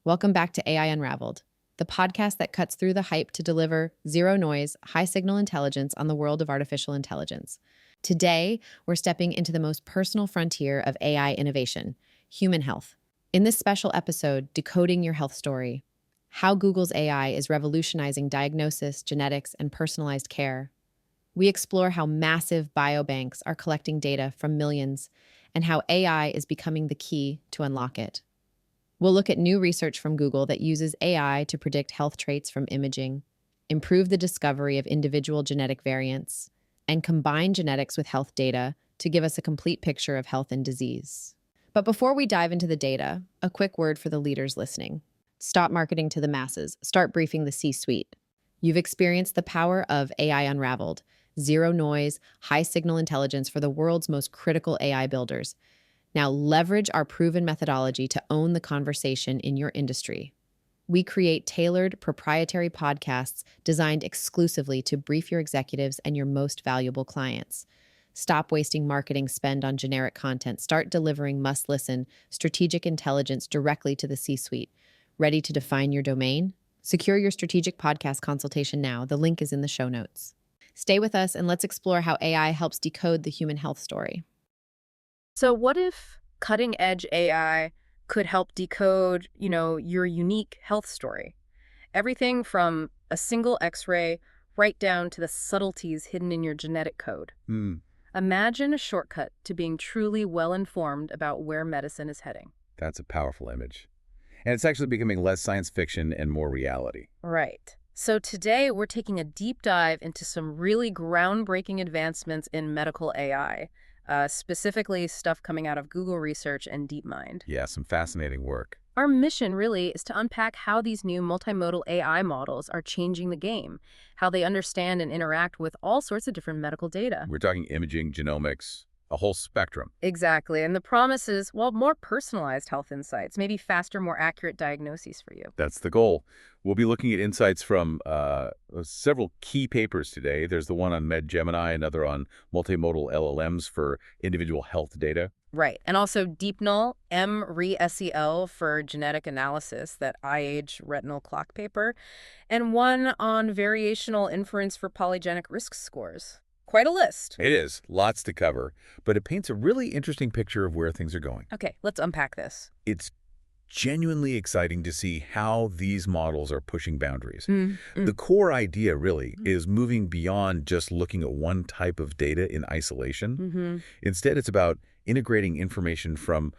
Welcome back to AI Unraveled, the podcast that cuts through the hype to deliver zero noise, high signal intelligence on the world of artificial intelligence. Today, we're stepping into the most personal frontier of AI innovation, human health. In this special episode, Decoding Your Health Story, how Google's AI is revolutionizing diagnosis, genetics, and personalized care. We explore how massive biobanks are collecting data from millions and how AI is becoming the key to unlock it. We'll look at new research from Google that uses AI to predict health traits from imaging, improve the discovery of individual genetic variants, and combine genetics with health data to give us a complete picture of health and disease. But before we dive into the data, a quick word for the leaders listening. Stop marketing to the masses. Start briefing the C-suite. You've experienced the power of AI Unraveled, zero noise, high signal intelligence for the world's most critical AI builders. Now leverage our proven methodology to own the conversation in your industry. We create tailored, proprietary podcasts designed exclusively to brief your executives and your most valuable clients. Stop wasting marketing spend on generic content. Start delivering must-listen, strategic intelligence directly to the C-suite. Ready to define your domain? Secure your strategic podcast consultation now. The link is in the show notes. Stay with us and let's explore how AI helps decode the human health story. So what if cutting-edge AI could help decode, your unique health story? Everything from a single X-ray right down to the subtleties hidden in your genetic code. Imagine a shortcut to being truly well-informed about where medicine is heading. That's a powerful image. And it's actually becoming less science fiction and more reality. Right. So today we're taking a deep dive into some really groundbreaking advancements in medical AI. Specifically stuff coming out of Google research and DeepMind. Yeah, some fascinating work. Our mission really is to unpack how these new multimodal AI models are changing the game, how they understand and interact with all sorts of different medical data. We're talking imaging, genomics, a whole spectrum. Exactly. And the promise is, more personalized health insights, maybe faster, more accurate diagnoses for you. That's the goal. We'll be looking at insights from several key papers today. There's the one on MedGemini, another on multimodal LLMs for individual health data. Right. And also DeepNull, MRE-SEL for genetic analysis, that IAGE retinal clock paper, and one on variational inference for polygenic risk scores. Quite a list. It is. Lots to cover. But it paints a really interesting picture of where things are going. Okay, let's unpack this. It's genuinely exciting to see how these models are pushing boundaries. The core idea really is moving beyond just looking at one type of data in isolation. Instead, it's about integrating information from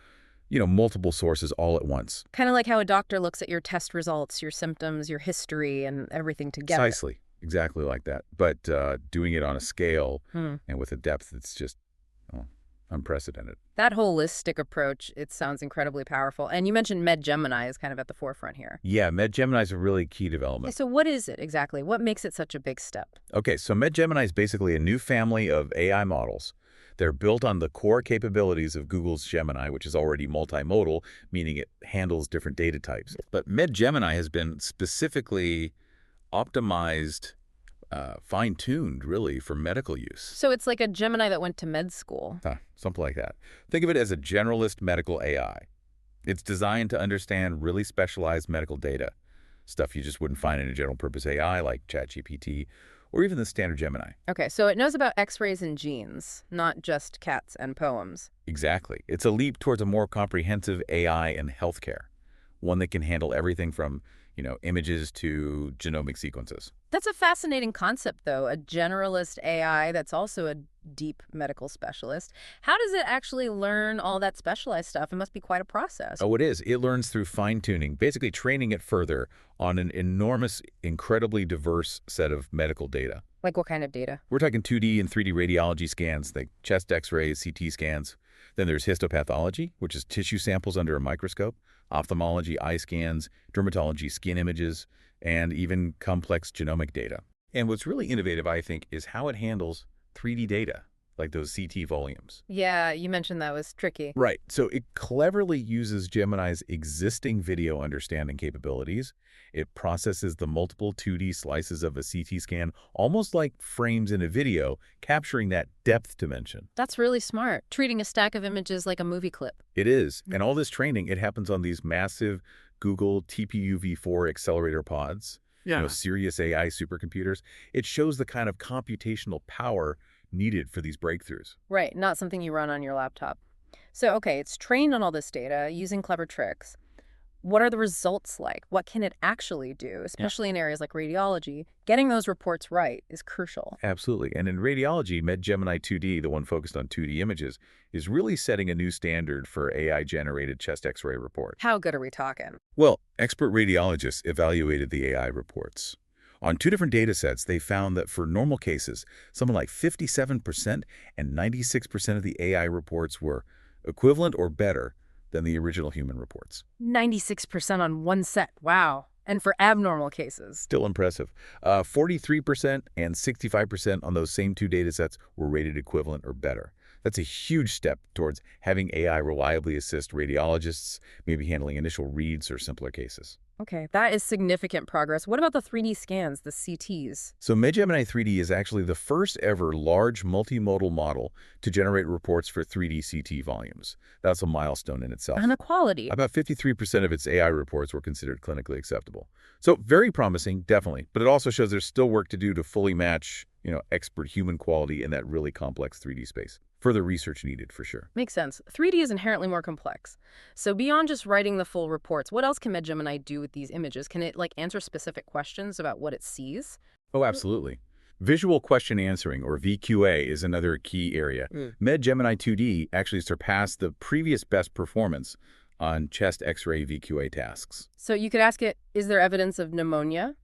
multiple sources all at once. Kind of like how a doctor looks at your test results, your symptoms, your history, and everything together. Precisely. Exactly like that. But doing it on a scale and with a depth that's just unprecedented. That holistic approach, it sounds incredibly powerful. And you mentioned MedGemini is kind of at the forefront here. Yeah, MedGemini is a really key development. Okay, so what is it exactly? What makes it such a big step? Okay, so MedGemini is basically a new family of AI models. They're built on the core capabilities of Google's Gemini, which is already multimodal, meaning it handles different data types. But MedGemini has been specifically optimized, fine-tuned, really, for medical use. So it's like a Gemini that went to med school. Something like that. Think of it as a generalist medical AI. It's designed to understand really specialized medical data, stuff you just wouldn't find in a general-purpose AI like ChatGPT or even the standard Gemini. Okay, so it knows about X-rays and genes, not just cats and poems. Exactly. It's a leap towards a more comprehensive AI in healthcare, one that can handle everything from images to genomic sequences. That's a fascinating concept, though, a generalist AI that's also a deep medical specialist. How does it actually learn all that specialized stuff? It must be quite a process. Oh, it is. It learns through fine-tuning, basically training it further on an enormous, incredibly diverse set of medical data. Like what kind of data? We're talking 2D and 3D radiology scans, like chest X-rays, CT scans. Then there's histopathology, which is tissue samples under a microscope, ophthalmology, eye scans, dermatology, skin images, and even complex genomic data. And what's really innovative, I think, is how it handles 3D data, like those CT volumes. Yeah, you mentioned that was tricky. Right. So it cleverly uses Gemini's existing video understanding capabilities. It processes the multiple 2D slices of a CT scan, almost like frames in a video, capturing that depth dimension. That's really smart, treating a stack of images like a movie clip. It is. And all this training, it happens on these massive Google TPU-V4 accelerator pods, Yeah. serious AI supercomputers. It shows the kind of computational power needed for these breakthroughs. Right, not something you run on your laptop. So, okay, it's trained on all this data using clever tricks. What are the results like? What can it actually do, Yeah. especially in areas like radiology? Getting those reports right is crucial. Absolutely. And in radiology, MedGemini 2D, the one focused on 2D images, is really setting a new standard for AI-generated chest X-ray reports. How good are we talking? Well, expert radiologists evaluated the AI reports. On 2 different data sets, they found that for normal cases, something like 57% and 96% of the AI reports were equivalent or better than the original human reports. 96% on one set. Wow. And for abnormal cases. Still impressive. 43% and 65% on those same 2 data sets were rated equivalent or better. That's a huge step towards having AI reliably assist radiologists, maybe handling initial reads or simpler cases. Okay, that is significant progress. What about the 3D scans, the CTs? So MedGemini 3D is actually the first ever large multimodal model to generate reports for 3D CT volumes. That's a milestone in itself. And the quality. About 53% of its AI reports were considered clinically acceptable. So very promising, definitely. But it also shows there's still work to do to fully match, expert human quality in that really complex 3D space. Further research needed for sure. Makes sense. 3D is inherently more complex. So beyond just writing the full reports, what else can MedGemini do with these images? Can it answer specific questions about what it sees? Oh, absolutely. Visual question answering, or VQA, is another key area. Mm. MedGemini 2D actually surpassed the previous best performance on chest X-ray VQA tasks. So you could ask it, is there evidence of pneumonia?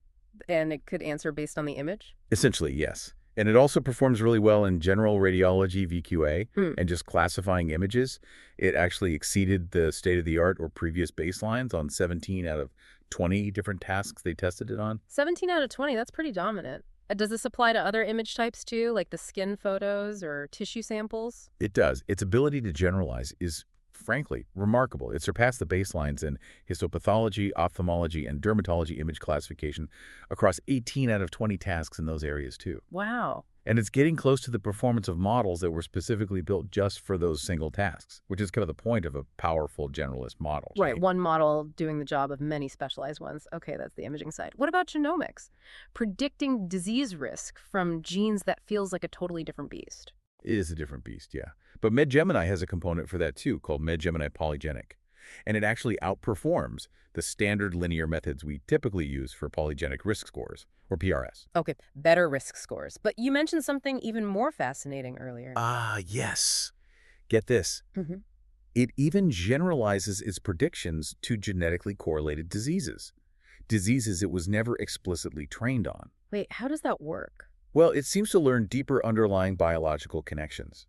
And it could answer based on the image? Essentially, yes. And it also performs really well in general radiology VQA and just classifying images. It actually exceeded the state-of-the-art or previous baselines on 17 out of 20 different tasks they tested it on. 17 out of 20, that's pretty dominant. Does this apply to other image types too, like the skin photos or tissue samples? It does. Its ability to generalize is, frankly, remarkable. It surpassed the baselines in histopathology, ophthalmology, and dermatology image classification across 18 out of 20 tasks in those areas, too. Wow. And it's getting close to the performance of models that were specifically built just for those single tasks, which is kind of the point of a powerful generalist model. Right, one model doing the job of many specialized ones. Okay, that's the imaging side. What about genomics? Predicting disease risk from genes that feels like a totally different beast. It is a different beast, yeah. But MedGemini has a component for that too, called MedGemini Polygenic. And it actually outperforms the standard linear methods we typically use for polygenic risk scores, or PRS. Okay, better risk scores. But you mentioned something even more fascinating earlier. Ah, yes. Get this. Mm-hmm. It even generalizes its predictions to genetically correlated diseases. Diseases it was never explicitly trained on. Wait, how does that work? Well, it seems to learn deeper underlying biological connections.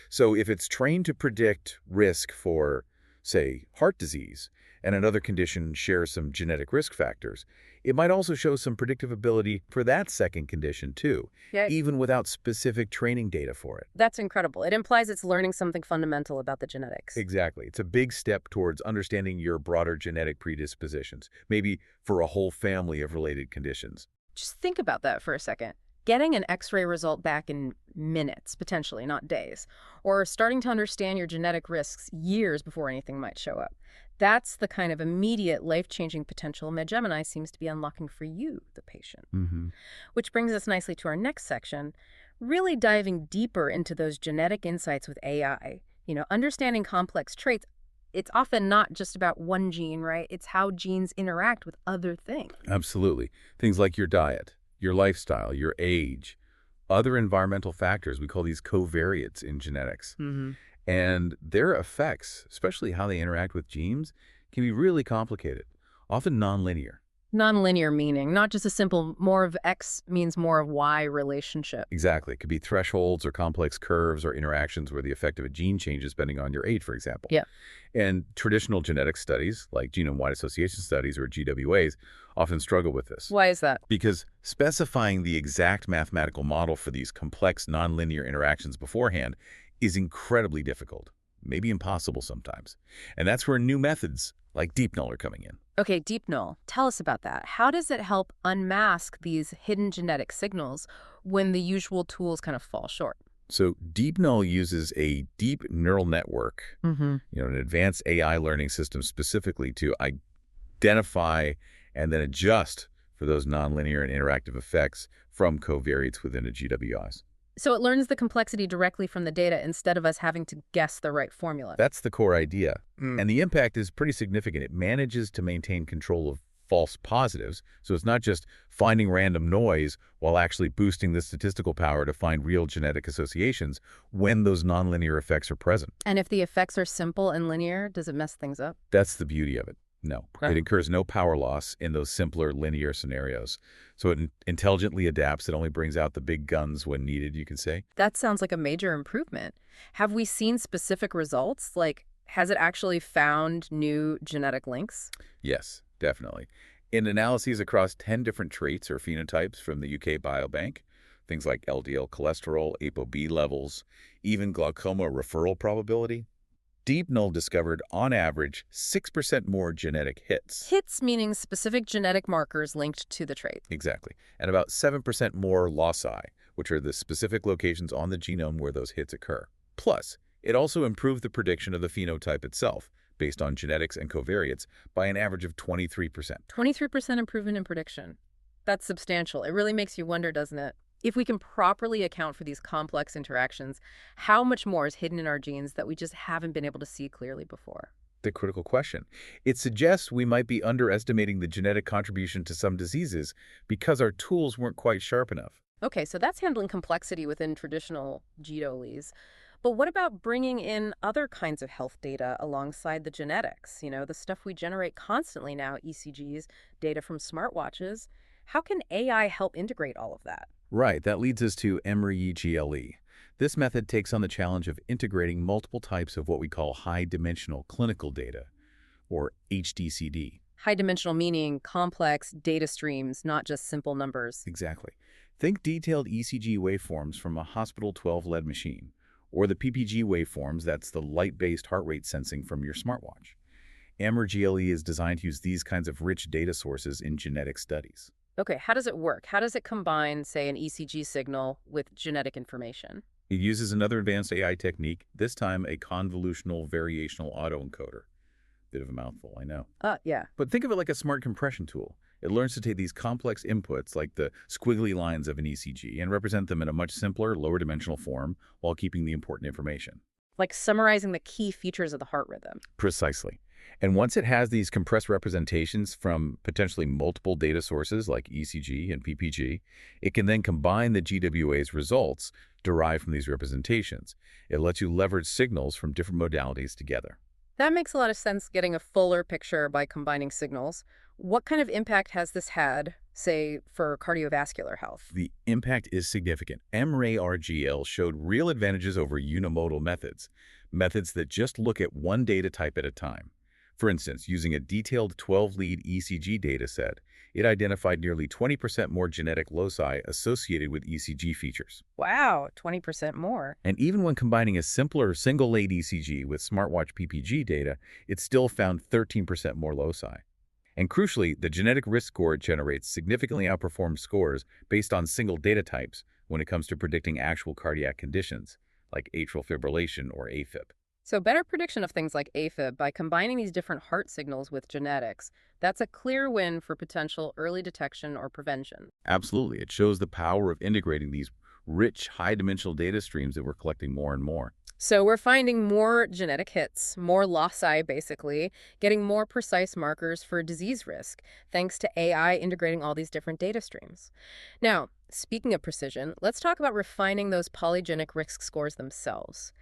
So if it's trained to predict risk for, say, heart disease, and another condition shares some genetic risk factors, it might also show some predictive ability for that second condition too, Yeah, even without specific training data for it. that's incredible. It implies it's learning something fundamental about the genetics. Exactly. It's a big step towards understanding your broader genetic predispositions, maybe for a whole family of related conditions. Just think about that for a second. Getting an X-ray result back in minutes, potentially, not days, or starting to understand your genetic risks years before anything might show up. That's the kind of immediate life-changing potential MedGemini seems to be unlocking for you, the patient. Mm-hmm. Which brings us nicely to our next section, really diving deeper into those genetic insights with AI. Understanding complex traits, it's often not just about one gene, right? It's how genes interact with other things. Absolutely. Things like your diet, your lifestyle, your age, other environmental factors. We call these covariates in genetics. Mm-hmm. And their effects, especially how they interact with genes, can be really complicated, often nonlinear. Nonlinear meaning, not just a simple more of X means more of Y relationship. Exactly. It could be thresholds or complex curves or interactions where the effect of a gene changes depending on your age, for example. Yeah. And traditional genetic studies, like genome-wide association studies or GWAs, often struggle with this. Why is that? Because specifying the exact mathematical model for these complex nonlinear interactions beforehand is incredibly difficult, maybe impossible sometimes. And that's where new methods like deep null are coming in. Okay, deep null. Tell us about that. How does it help unmask these hidden genetic signals when the usual tools kind of fall short? So deep null uses a deep neural network, Mm-hmm. an advanced AI learning system specifically to identify and then adjust for those nonlinear and interactive effects from covariates within a GWIs. So it learns the complexity directly from the data instead of us having to guess the right formula. That's the core idea. And the impact is pretty significant. It manages to maintain control of false positives, so it's not just finding random noise while actually boosting the statistical power to find real genetic associations when those nonlinear effects are present. And if the effects are simple and linear, does it mess things up? That's the beauty of it. No, Okay. it incurs no power loss in those simpler linear scenarios. So it intelligently adapts. It only brings out the big guns when needed, you could say. That sounds like a major improvement. Have we seen specific results? Like, has it actually found new genetic links? Yes, definitely. In analyses across 10 different traits or phenotypes from the UK Biobank, things like LDL cholesterol, ApoB levels, even glaucoma referral probability, Deep Null discovered, on average, 6% more genetic hits. Hits meaning specific genetic markers linked to the trait. Exactly. And about 7% more loci, which are the specific locations on the genome where those hits occur. Plus, it also improved the prediction of the phenotype itself, based on genetics and covariates, by an average of 23%. 23% improvement in prediction. That's substantial. It really makes you wonder, doesn't it? If we can properly account for these complex interactions, how much more is hidden in our genes that we just haven't been able to see clearly before? The critical question. It suggests we might be underestimating the genetic contribution to some diseases because our tools weren't quite sharp enough. Okay, so that's handling complexity within traditional GWIs. But what about bringing in other kinds of health data alongside the genetics? You know, the stuff we generate constantly now, ECGs, data from smartwatches. How can AI help integrate all of that? Right, that leads us to MRE-GLE. This method takes on the challenge of integrating multiple types of what we call high-dimensional clinical data, or HDCD. High-dimensional meaning complex data streams, not just simple numbers. Exactly. Think detailed ECG waveforms from a hospital 12-lead machine, or the PPG waveforms, that's the light-based heart rate sensing from your smartwatch. MRE-GLE is designed to use these kinds of rich data sources in genetic studies. Okay, how does it work? How does it combine, say, an ECG signal with genetic information? It uses another advanced AI technique, this time a convolutional variational autoencoder. Bit of a mouthful, I know. Yeah. But think of it like a smart compression tool. It learns to take these complex inputs, like the squiggly lines of an ECG, and represent them in a much simpler, lower dimensional form while keeping the important information. Like summarizing the key features of the heart rhythm. Precisely. And once it has these compressed representations from potentially multiple data sources like ECG and PPG, it can then combine the GWA's results derived from these representations. It lets you leverage signals from different modalities together. That makes a lot of sense, getting a fuller picture by combining signals. What kind of impact has this had, say, for cardiovascular health? The impact is significant. MRE-RGL showed real advantages over unimodal methods, methods that just look at one data type at a time. For instance, using a detailed 12-lead ECG dataset, it identified nearly 20% more genetic loci associated with ECG features. Wow, 20% more. And even when combining a simpler single-lead ECG with smartwatch PPG data, it still found 13% more loci. And crucially, the genetic risk score it generates significantly outperforms scores based on single data types when it comes to predicting actual cardiac conditions, like atrial fibrillation or AFib. So better prediction of things like AFib by combining these different heart signals with genetics. That's a clear win for potential early detection or prevention. Absolutely. It shows the power of integrating these rich, high-dimensional data streams that we're collecting more and more. So we're finding more genetic hits, more loci basically, getting more precise markers for disease risk, thanks to AI integrating all these different data streams. Now, speaking of precision, let's talk about refining those polygenic risk scores themselves.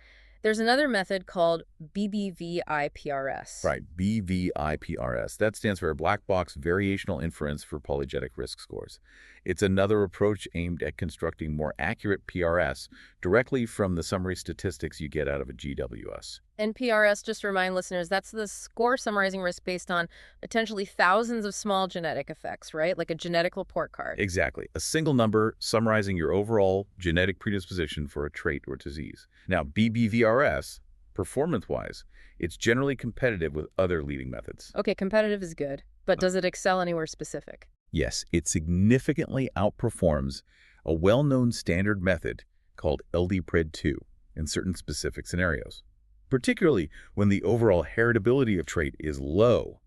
There's another method called BBVIPRS. Right, BVIPRS. That stands for Black Box Variational Inference for Polygenic Risk Scores. It's another approach aimed at constructing more accurate PRS directly from the summary statistics you get out of a GWS. And PRS, just to remind listeners, that's the score summarizing risk based on potentially thousands of small genetic effects, right? Like a genetic report card. Exactly. A single number summarizing your overall genetic predisposition for a trait or disease. Now, BBVRS, performance-wise, it's generally competitive with other leading methods. Okay, competitive is good, but does it excel anywhere specific? Yes, it significantly outperforms a well-known standard method called LDPRED2 in certain specific scenarios, particularly when the overall heritability of trait is low.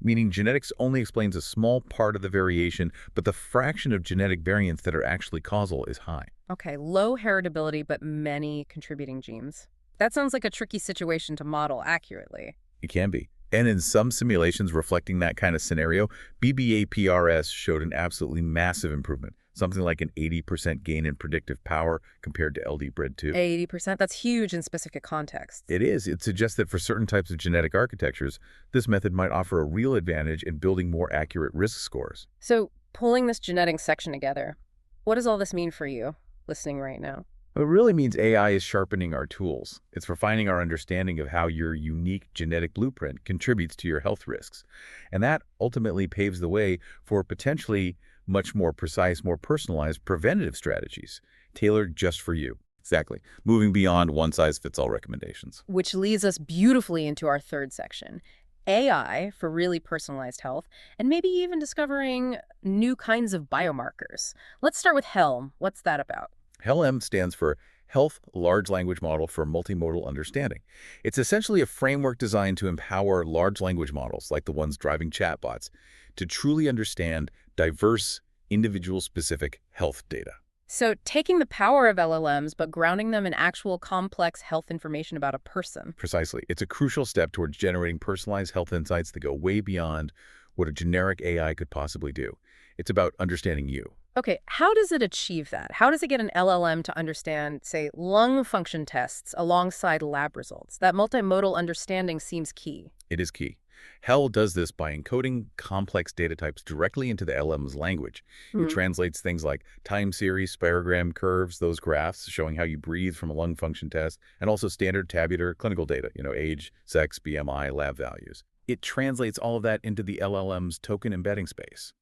meaning genetics only explains a small part of the variation, but the fraction of genetic variants that are actually causal is high. Okay, low heritability but many contributing genes. That sounds like a tricky situation to model accurately. It can be. And in some simulations reflecting that kind of scenario, BBAPRS showed an absolutely massive improvement, something like an 80% gain in predictive power compared to LD-BRED2. 80%? That's huge in specific contexts. It is. It suggests that for certain types of genetic architectures, this method might offer a real advantage in building more accurate risk scores. So, pulling this genetic section together, what does all this mean for you, listening right now? It really means AI is sharpening our tools. It's refining our understanding of how your unique genetic blueprint contributes to your health risks. And that ultimately paves the way for potentially much more precise, more personalized preventative strategies, tailored just for you. Exactly. Moving beyond one-size-fits-all recommendations. Which leads us beautifully into our third section, AI for really personalized health, and maybe even discovering new kinds of biomarkers. Let's start with HELM. What's that about? HELM stands for Health Large Language Model for Multimodal Understanding. It's essentially a framework designed to empower large language models, like the ones driving chatbots, to truly understand diverse, individual-specific health data. So taking the power of LLMs, but grounding them in actual complex health information about a person. Precisely. It's a crucial step towards generating personalized health insights that go way beyond what a generic AI could possibly do. It's about understanding you. Okay, how does it achieve that? How does it get an LLM to understand, say, lung function tests alongside lab results? That multimodal understanding seems key. It is key. HEL does this by encoding complex data types directly into the LLM's language. It translates things like time series, spirogram curves, those graphs showing how you breathe from a lung function test, and also standard tabular clinical data, age, sex, BMI, lab values. It translates all of that into the LLM's token embedding space.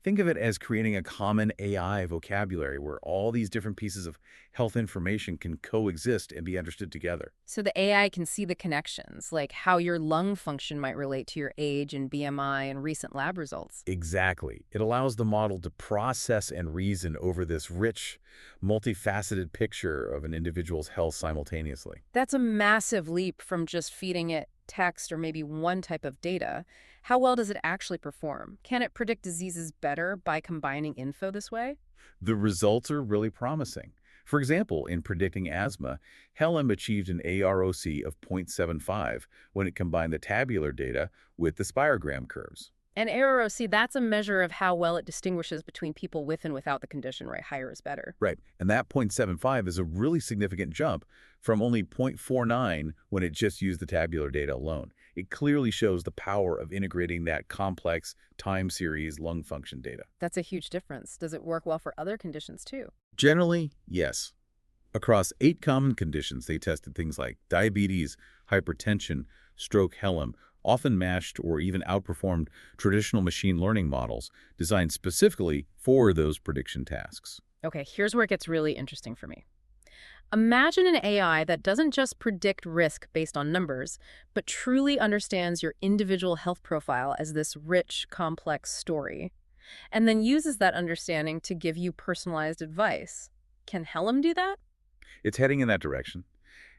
Think of it as creating a common AI vocabulary where all these different pieces of health information can coexist and be understood together. So the AI can see the connections, like how your lung function might relate to your age and BMI and recent lab results. Exactly. It allows the model to process and reason over this rich, multifaceted picture of an individual's health simultaneously. That's a massive leap from just feeding it text or maybe one type of data. How well does it actually perform? Can it predict diseases better by combining info this way? The results are really promising. For example, in predicting asthma, HELM achieved an AROC of 0.75 when it combined the tabular data with the spirogram curves. And AROC, that's a measure of how well it distinguishes between people with and without the condition, right? Higher is better. Right, and that 0.75 is a really significant jump from only 0.49 when it just used the tabular data alone. It clearly shows the power of integrating that complex time series lung function data. That's a huge difference. Does it work well for other conditions too? Generally, yes. Across 8 common conditions, they tested things like diabetes, hypertension, stroke, HELM, often matched or even outperformed traditional machine learning models designed specifically for those prediction tasks. Okay, here's where it gets really interesting for me. Imagine an AI that doesn't just predict risk based on numbers, but truly understands your individual health profile as this rich, complex story, and then uses that understanding to give you personalized advice. Can Helm do that? It's heading in that direction.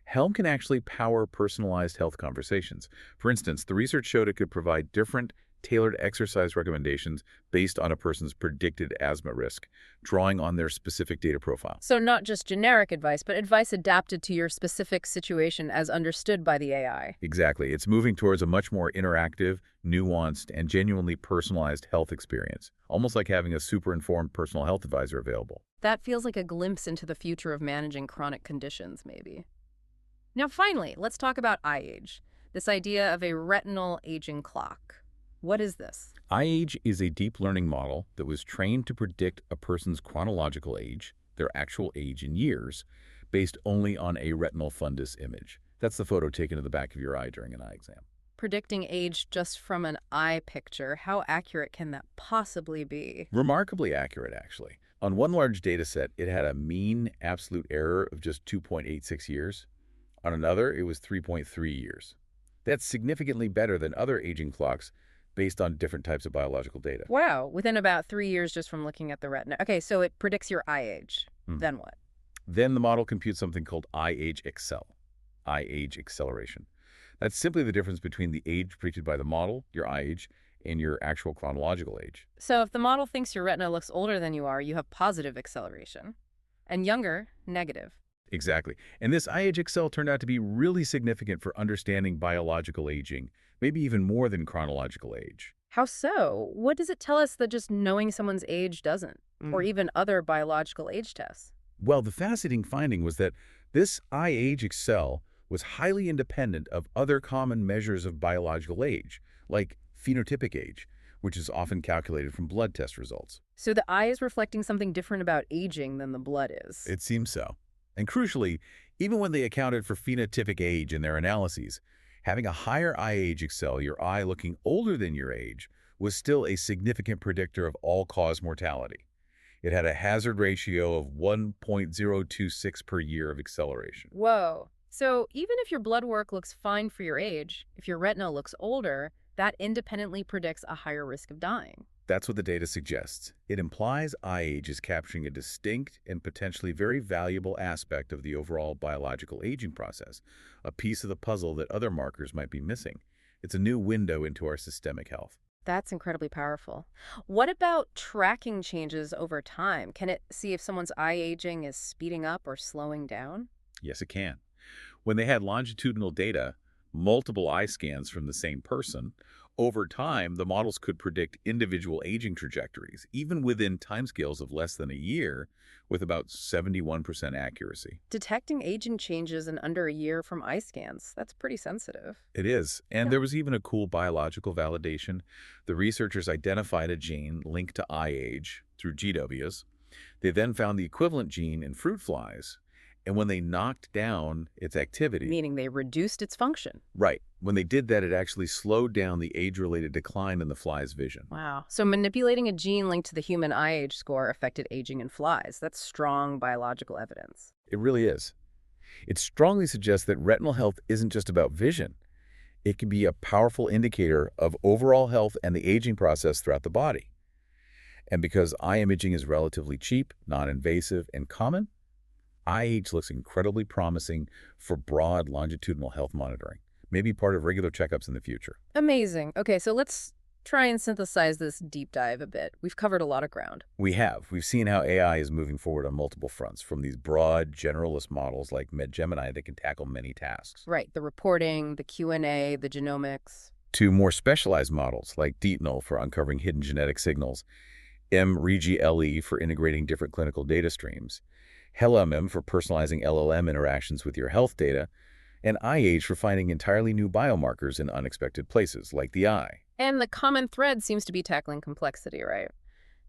Helm can actually power personalized health conversations. For instance, the research showed it could provide different, tailored exercise recommendations based on a person's predicted asthma risk, drawing on their specific data profile. So not just generic advice, but advice adapted to your specific situation as understood by the AI. Exactly. It's moving towards a much more interactive, nuanced, and genuinely personalized health experience, almost like having a super-informed personal health advisor available. That feels like a glimpse into the future of managing chronic conditions, maybe. Now, finally, let's talk about eye age, this idea of a retinal aging clock. What is this? iAge is a deep learning model that was trained to predict a person's chronological age, their actual age in years, based only on a retinal fundus image. That's the photo taken of the back of your eye during an eye exam. Predicting age just from an eye picture, how accurate can that possibly be? Remarkably accurate, actually. On one large data set, it had a mean absolute error of just 2.86 years. On another, it was 3.3 years. That's significantly better than other aging clocks based on different types of biological data. Wow, within about 3 years just from looking at the retina. Okay, so it predicts your eye age. Then what? Then the model computes something called iAge eye age acceleration. That's simply the difference between the age predicted by the model, your eye age, in your actual chronological age. So if the model thinks your retina looks older than you are, you have positive acceleration, and younger, negative. Exactly. And this IHXL turned out to be really significant for understanding biological aging, maybe even more than chronological age. How so? What does it tell us that just knowing someone's age doesn't? Or even other biological age tests? Well, the fascinating finding was that this IHXL was highly independent of other common measures of biological age, like phenotypic age, which is often calculated from blood test results. So the eye is reflecting something different about aging than the blood is. It seems so. And crucially, even when they accounted for phenotypic age in their analyses, having a higher eye age excel, your eye looking older than your age, was still a significant predictor of all-cause mortality. It had a hazard ratio of 1.026 per year of acceleration. Whoa. So even if your blood work looks fine for your age, if your retina looks older, that independently predicts a higher risk of dying. That's what the data suggests. It implies eye age is capturing a distinct and potentially very valuable aspect of the overall biological aging process, a piece of the puzzle that other markers might be missing. It's a new window into our systemic health. That's incredibly powerful. What about tracking changes over time? Can it see if someone's eye aging is speeding up or slowing down? Yes, it can. When they had longitudinal data, multiple eye scans from the same person, over time, the models could predict individual aging trajectories, even within timescales of less than a year, with about 71% accuracy. Detecting aging changes in under a year from eye scans, that's pretty sensitive. It is. And Yeah. there was even a cool biological validation. The researchers identified a gene linked to eye age through GWs. They then found the equivalent gene in fruit flies. And when they knocked down its activity, Meaning they reduced its function. right, when they did that, it actually slowed down the age-related decline in the fly's vision. Wow. So manipulating a gene linked to the human eye age score affected aging in flies. That's strong biological evidence. It really is. It strongly suggests that retinal health isn't just about vision. It can be a powerful indicator of overall health and the aging process throughout the body. And because eye imaging is relatively cheap, non-invasive, and common, eye age looks incredibly promising for broad longitudinal health monitoring, maybe part of regular checkups in the future. Amazing. Okay, so let's try and synthesize this deep dive a bit. We've covered a lot of ground. We've seen how AI is moving forward on multiple fronts, from these broad, generalist models like MedGemini that can tackle many tasks, Right, the reporting, the Q&A, the genomics. to more specialized models like DeepNull for uncovering hidden genetic signals, MRegiLE for integrating different clinical data streams, HelMM for personalizing LLM interactions with your health data, and IH for finding entirely new biomarkers in unexpected places, like the eye. And the common thread seems to be tackling complexity, right?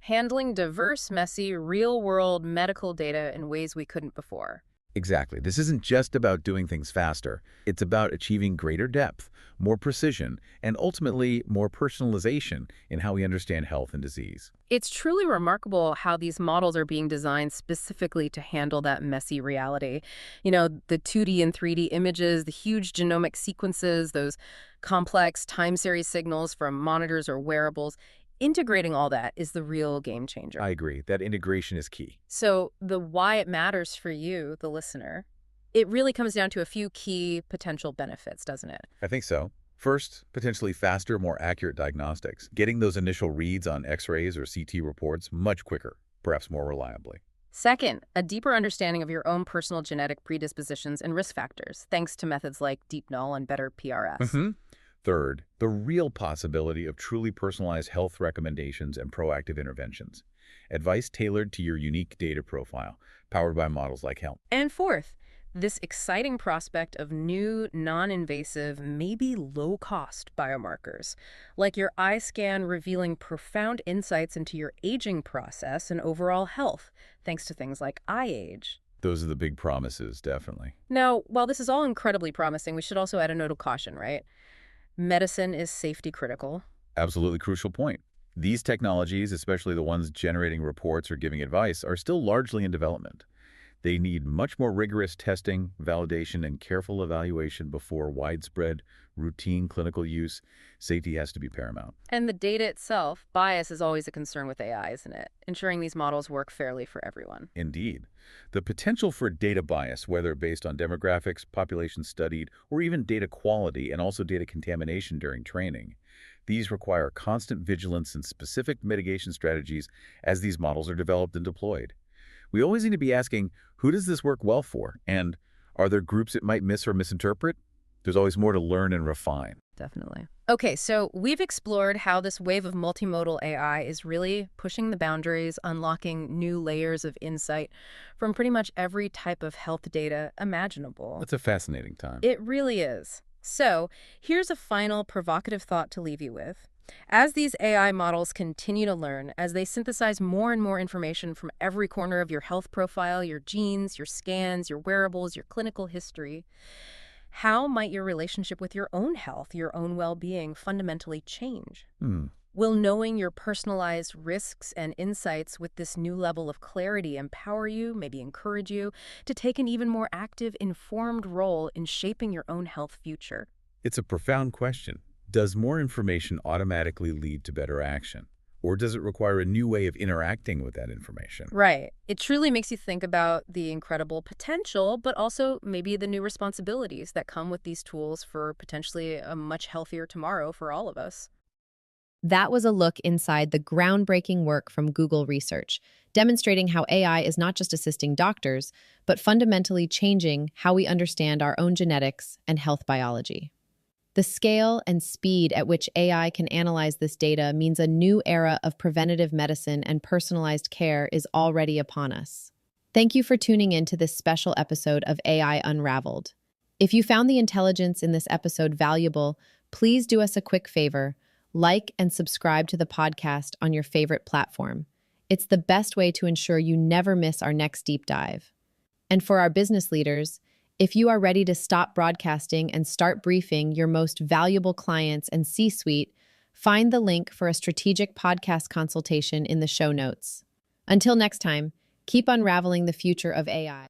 Handling diverse, messy, real-world medical data in ways we couldn't before. Exactly. This isn't just about doing things faster. It's about achieving greater depth, more precision, and ultimately more personalization in how we understand health and disease. It's truly remarkable how these models are being designed specifically to handle that messy reality. You know, the 2D and 3D images, the huge genomic sequences, those complex time series signals from monitors or wearables. Integrating all that is the real game changer. I agree. That integration is key. So the why it matters for you, the listener, it really comes down to a few key potential benefits, doesn't it? I think so. First, potentially faster, more accurate diagnostics. Getting those initial reads on X-rays or CT reports much quicker, perhaps more reliably. Second, a deeper understanding of your own personal genetic predispositions and risk factors, thanks to methods like DeepNull and better PRS. Third, the real possibility of truly personalized health recommendations and proactive interventions. Advice tailored to your unique data profile, powered by models like Helm. And fourth, this exciting prospect of new, non-invasive, maybe low-cost biomarkers, like your eye scan revealing profound insights into your aging process and overall health, thanks to things like eye age. Those are the big promises, definitely. Now, while this is all incredibly promising, we should also add a note of caution, right? Medicine is safety critical. Absolutely crucial point. These technologies, especially the ones generating reports or giving advice, are still largely in development. They need much more rigorous testing, validation, and careful evaluation before widespread, routine clinical use. Safety has to be paramount. And the data itself, bias is always a concern with AI, isn't it? Ensuring these models work fairly for everyone. Indeed. The potential for data bias, whether based on demographics, population studied, or even data quality and also data contamination during training, These require constant vigilance and specific mitigation strategies as these models are developed and deployed. We always need to be asking, who does this work well for? And are there groups it might miss or misinterpret? There's always more to learn and refine. Definitely. Okay, so we've explored how this wave of multimodal AI is really pushing the boundaries, unlocking new layers of insight from pretty much every type of health data imaginable. That's a fascinating time. It really is. So, here's a final provocative thought to leave you with. As these AI models continue to learn, as they synthesize more and more information from every corner of your health profile, your genes, your scans, your wearables, your clinical history, how might your relationship with your own health, your own well-being fundamentally change? Hmm. Will knowing your personalized risks and insights with this new level of clarity empower you, maybe encourage you, to take an even more active, informed role in shaping your own health future? It's a profound question. Does more information automatically lead to better action? Or does it require a new way of interacting with that information? Right. It truly makes you think about the incredible potential, but also maybe the new responsibilities that come with these tools for potentially a much healthier tomorrow for all of us. That was a look inside the groundbreaking work from Google Research, demonstrating how AI is not just assisting doctors, but fundamentally changing how we understand our own genetics and health biology. The scale and speed at which AI can analyze this data means a new era of preventative medicine and personalized care is already upon us. Thank you for tuning in to this special episode of AI Unraveled. If you found the intelligence in this episode valuable, please do us a quick favor. Like and subscribe to the podcast on your favorite platform. It's the best way to ensure you never miss our next deep dive. And for our business leaders, if you are ready to stop broadcasting and start briefing your most valuable clients and C-suite, find the link for a strategic podcast consultation in the show notes. Until next time, keep unraveling the future of AI.